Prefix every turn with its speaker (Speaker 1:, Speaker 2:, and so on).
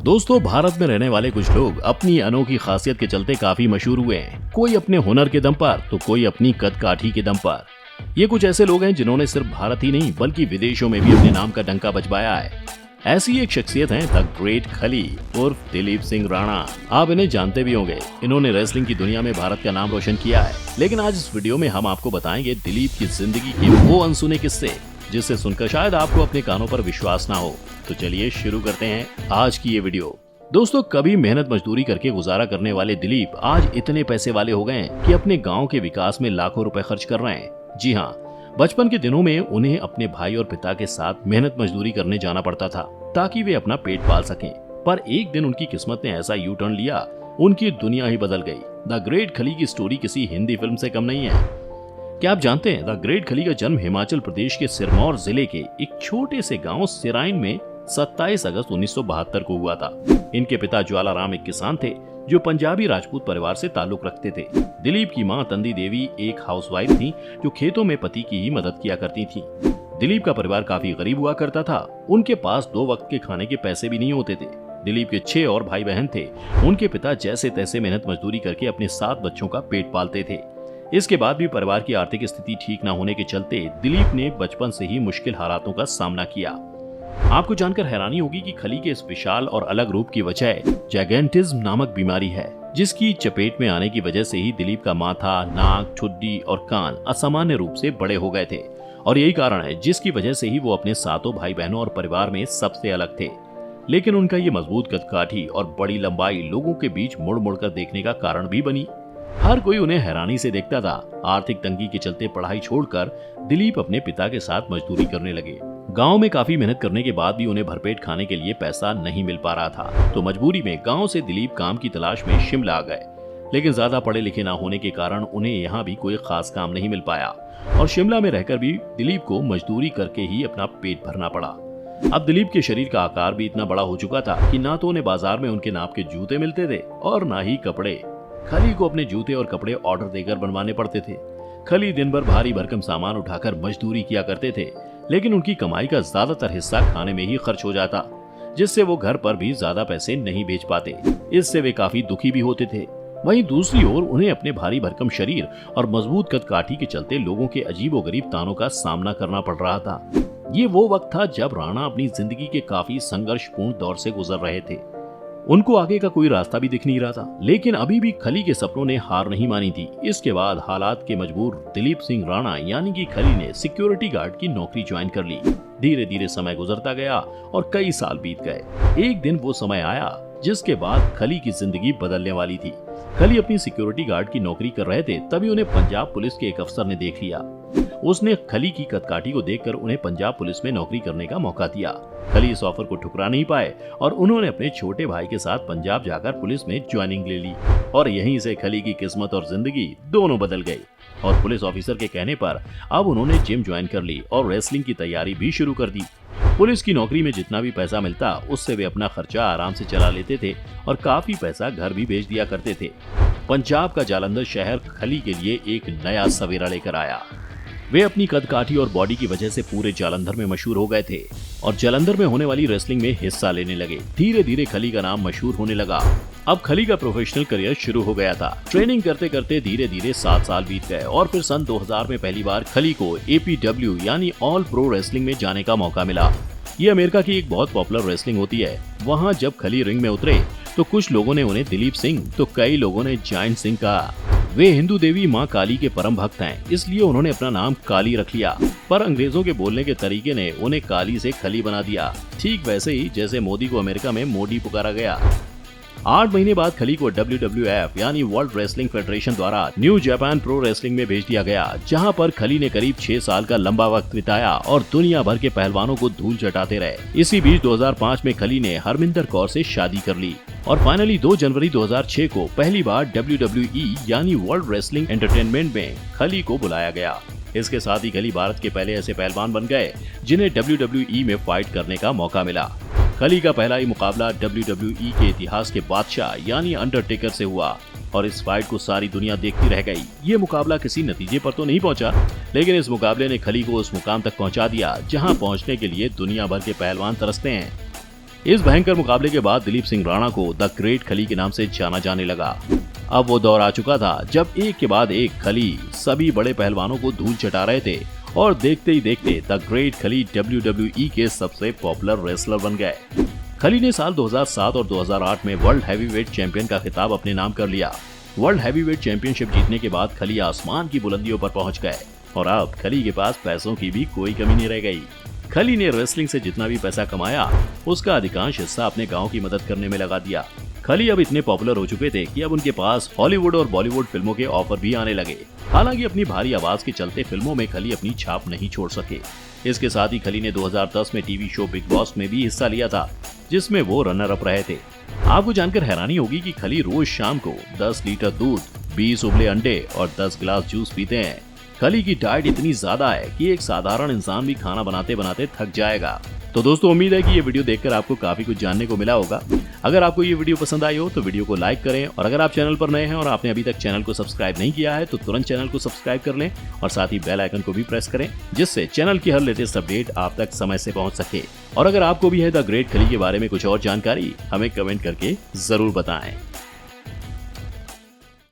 Speaker 1: दोस्तों, भारत में रहने वाले कुछ लोग अपनी अनोखी खासियत के चलते काफी मशहूर हुए हैं। कोई अपने हुनर के दम पर तो कोई अपनी कद-काठी के दम पर। ये कुछ ऐसे लोग हैं जिन्होंने सिर्फ भारत ही नहीं बल्कि विदेशों में भी अपने नाम का डंका बजवाया है। ऐसी एक शख्सियत है द ग्रेट खली उर्फ दिलीप सिंह राणा। आप इन्हें जानते भी होंगे। इन्होंने रेसलिंग की दुनिया में भारत का नाम रोशन किया है। लेकिन आज इस वीडियो में हम आपको बताएंगे दिलीप की जिंदगी के वो अनसुने किस्से जिससे सुनकर शायद आपको अपने कानों पर विश्वास ना हो। तो चलिए शुरू करते हैं आज की ये वीडियो। दोस्तों, कभी मेहनत मजदूरी करके गुजारा करने वाले दिलीप आज इतने पैसे वाले हो गए हैं कि अपने गांव के विकास में लाखों रुपए खर्च कर रहे हैं। जी हाँ, बचपन के दिनों में उन्हें अपने भाई और पिता के साथ मेहनत मजदूरी करने जाना पड़ता था ताकि वे अपना पेट पाल सकें। पर एक दिन उनकी किस्मत ने ऐसा यू टर्न लिया, उनकी दुनिया ही बदल गई। द ग्रेट खली की स्टोरी किसी हिंदी फिल्म से कम नहीं है। क्या आप जानते हैं द ग्रेट खली का जन्म हिमाचल प्रदेश के सिरमौर जिले के एक छोटे से गांव सिराइन में 27 अगस्त 1972 को हुआ था। इनके पिता ज्वालाराम एक किसान थे जो पंजाबी राजपूत परिवार से ताल्लुक रखते थे। दिलीप की मां तंदी देवी एक हाउसवाइफ थी जो खेतों में पति की ही मदद किया करती थी। दिलीप का परिवार काफी गरीब हुआ करता था। उनके पास 2 वक्त के खाने के पैसे भी नहीं होते थे। दिलीप के 6 और भाई बहन थे। उनके पिता जैसे तैसे मेहनत मजदूरी करके अपने 7 बच्चों का पेट पालते थे। इसके बाद भी परिवार की आर्थिक स्थिति ठीक न होने के चलते दिलीप ने बचपन से ही मुश्किल हालातों का सामना किया। आपको जानकर हैरानी होगी कि खली के इस विशाल और अलग रूप की वजह जैगेंटिज्म नामक बीमारी है, जिसकी चपेट में आने की वजह से ही दिलीप का माथा, नाक, ठुड्डी और कान असामान्य रूप से बड़े हो गए थे। और यही कारण है जिसकी वजह से ही वो अपने 7 भाई बहनों और परिवार में सबसे अलग थे। लेकिन उनका ये मजबूत कदकाठी और बड़ी लंबाई लोगों के बीच मुड़ मुड़ कर देखने का कारण भी बनी। हर कोई उन्हें हैरानी से देखता था। आर्थिक तंगी के चलते पढ़ाई छोड़कर दिलीप अपने पिता के साथ मजदूरी करने लगे। गांव में काफी मेहनत करने के बाद भी उन्हें भरपेट खाने के लिए पैसा नहीं मिल पा रहा था, तो मजबूरी में गांव से दिलीप काम की तलाश में शिमला आ गए। लेकिन ज्यादा पढ़े लिखे न होने के कारण उन्हें यहाँ भी कोई खास काम नहीं मिल पाया और शिमला में रहकर भी दिलीप को मजदूरी करके ही अपना पेट भरना पड़ा। अब दिलीप के शरीर का आकार भी इतना बड़ा हो चुका था कि ना तो उन्हें बाजार में उनके नाप के जूते मिलते थे और ना ही कपड़े। खली को अपने जूते और कपड़े ऑर्डर देकर बनवाने पड़ते थे। खली दिन भर भारी भरकम सामान उठाकर मजदूरी किया करते थे, लेकिन उनकी कमाई का ज्यादातर हिस्सा खाने में ही खर्च हो जाता, जिससे वो घर पर भी ज्यादा पैसे नहीं भेज पाते। इससे वे काफी दुखी भी होते थे। वहीं दूसरी ओर उन्हें अपने भारी भरकम शरीर और मजबूत कदकाठी के चलते लोगों के अजीबोगरीब तानों का सामना करना पड़ रहा था। ये वो वक्त था जब राणा अपनी जिंदगी के काफी संघर्षपूर्ण दौर से गुजर रहे थे। उनको आगे का कोई रास्ता भी दिख नहीं रहा था, लेकिन अभी भी खली के सपनों ने हार नहीं मानी थी। इसके बाद हालात के मजबूर दिलीप सिंह राणा यानी कि खली ने सिक्योरिटी गार्ड की नौकरी ज्वाइन कर ली। धीरे धीरे समय गुजरता गया और कई साल बीत गए। एक दिन वो समय आया जिसके बाद खली की जिंदगी बदलने वाली थी। खली अपनी सिक्योरिटी गार्ड की नौकरी कर रहे थे, तभी उन्हें पंजाब पुलिस के एक अफसर ने देख लिया। उसने खली की कदकाठी को देखकर उन्हें पंजाब पुलिस में नौकरी करने का मौका दिया। खली इस ऑफर को ठुकरा नहीं पाए और उन्होंने अपने छोटे भाई के साथ पंजाब जाकर पुलिस में ज्वाइनिंग ले ली। और यहीं से खली की किस्मत और जिंदगी दोनों बदल गई। और पुलिस ऑफिसर के कहने पर अब उन्होंने जिम ज्वाइन कर ली और रेसलिंग की तैयारी भी शुरू कर दी। पुलिस की नौकरी में जितना भी पैसा मिलता उससे वे अपना खर्चा आराम से चला लेते थे और काफी पैसा घर भी भेज दिया करते थे। पंजाब का जालंधर शहर खली के लिए एक नया सवेरा लेकर आया। वे अपनी कदकाठी और बॉडी की वजह से पूरे जालंधर में मशहूर हो गए थे और जालंधर में होने वाली रेसलिंग में हिस्सा लेने लगे। धीरे धीरे खली का नाम मशहूर होने लगा। अब खली का प्रोफेशनल करियर शुरू हो गया था। ट्रेनिंग करते करते धीरे धीरे 7 साल बीत गए और फिर सन 2000 में पहली बार खली को APW यानी ऑल प्रो रेसलिंग में जाने का मौका मिला। ये अमेरिका की एक बहुत पॉपुलर रेसलिंग होती है। वहाँ जब खली रिंग में उतरे तो कुछ लोगों ने उन्हें दिलीप सिंह तो कई लोगों ने जायंट सिंह कहा। वे हिंदू देवी मां काली के परम भक्त हैं, इसलिए उन्होंने अपना नाम काली रख लिया। पर अंग्रेजों के बोलने के तरीके ने उन्हें काली से खली बना दिया, ठीक वैसे ही जैसे मोदी को अमेरिका में मोदी पुकारा गया। 8 महीने बाद खली को WWF यानी वर्ल्ड रेसलिंग फेडरेशन द्वारा न्यू जापान प्रो रेसलिंग में भेज दिया गया, जहां पर खली ने करीब 6 साल का लंबा वक्त बिताया और दुनिया भर के पहलवानों को धूल चटाते रहे। इसी बीच 2005 में खली ने हरमिंदर कौर से शादी कर ली और फाइनली 2 जनवरी 2006 को पहली बार WWE यानी वर्ल्ड रेसलिंग एंटरटेनमेंट में खली को बुलाया गया। इसके साथ ही खली भारत के पहले ऐसे पहलवान बन गए जिन्हें WWE में फाइट करने का मौका मिला। खली का पहला ही मुकाबला WWE के इतिहास के बादशाह यानी अंडरटेकर से हुआ और इस फाइट को सारी दुनिया देखती रह गई। ये मुकाबला किसी नतीजे पर तो नहीं पहुंचा, लेकिन इस मुकाबले ने खली को उस मुकाम तक पहुंचा दिया जहां पहुंचने के लिए दुनिया भर के पहलवान तरसते हैं। इस भयंकर मुकाबले के बाद दिलीप सिंह राणा को द ग्रेट खली के नाम से जाना जाने लगा। अब वो दौर आ चुका था जब एक के बाद एक खली सभी बड़े पहलवानों को धूल चटा रहे थे और देखते ही देखते द ग्रेट खली WWE के सबसे पॉपुलर रेसलर बन गए। खली ने साल 2007 और 2008 में वर्ल्ड हैवीवेट चैंपियन का खिताब अपने नाम कर लिया। वर्ल्ड हैवीवेट चैंपियनशिप जीतने के बाद खली आसमान की बुलंदियों पर पहुंच गए और अब खली के पास पैसों की भी कोई कमी नहीं रह गई। खली ने रेसलिंग से जितना भी पैसा कमाया उसका अधिकांश हिस्सा अपने गांव की मदद करने में लगा दिया। खली अब इतने पॉपुलर हो चुके थे कि अब उनके पास हॉलीवुड और बॉलीवुड फिल्मों के ऑफर भी आने लगे। हालांकि अपनी भारी आवाज के चलते फिल्मों में खली अपनी छाप नहीं छोड़ सके। इसके साथ ही खली ने 2010 में टीवी शो बिग बॉस में भी हिस्सा लिया था, जिसमें वो रनर अप रहे थे। आपको जानकर हैरानी होगी कि खली रोज शाम को 10 लीटर दूध, 20 उबले अंडे और 10 गिलास जूस पीते हैं। खली की डाइट इतनी ज्यादा है कि एक साधारण इंसान भी खाना बनाते बनाते थक जाएगा। तो दोस्तों, उम्मीद है कि ये वीडियो देखकर आपको काफी कुछ जानने को मिला होगा। अगर आपको ये वीडियो पसंद आई हो तो वीडियो को लाइक करें और अगर आप चैनल पर नए हैं और आपने अभी तक चैनल को सब्सक्राइब नहीं किया है तो तुरंत चैनल को सब्सक्राइब कर लें और साथ ही बेल आइकन को भी प्रेस करें, जिससे चैनल की हर लेटेस्ट अपडेट आप तक समय से पहुंच सके। और अगर आपको भी है द ग्रेट खली के बारे में कुछ और जानकारी, हमें कमेंट करके जरूर बताएं।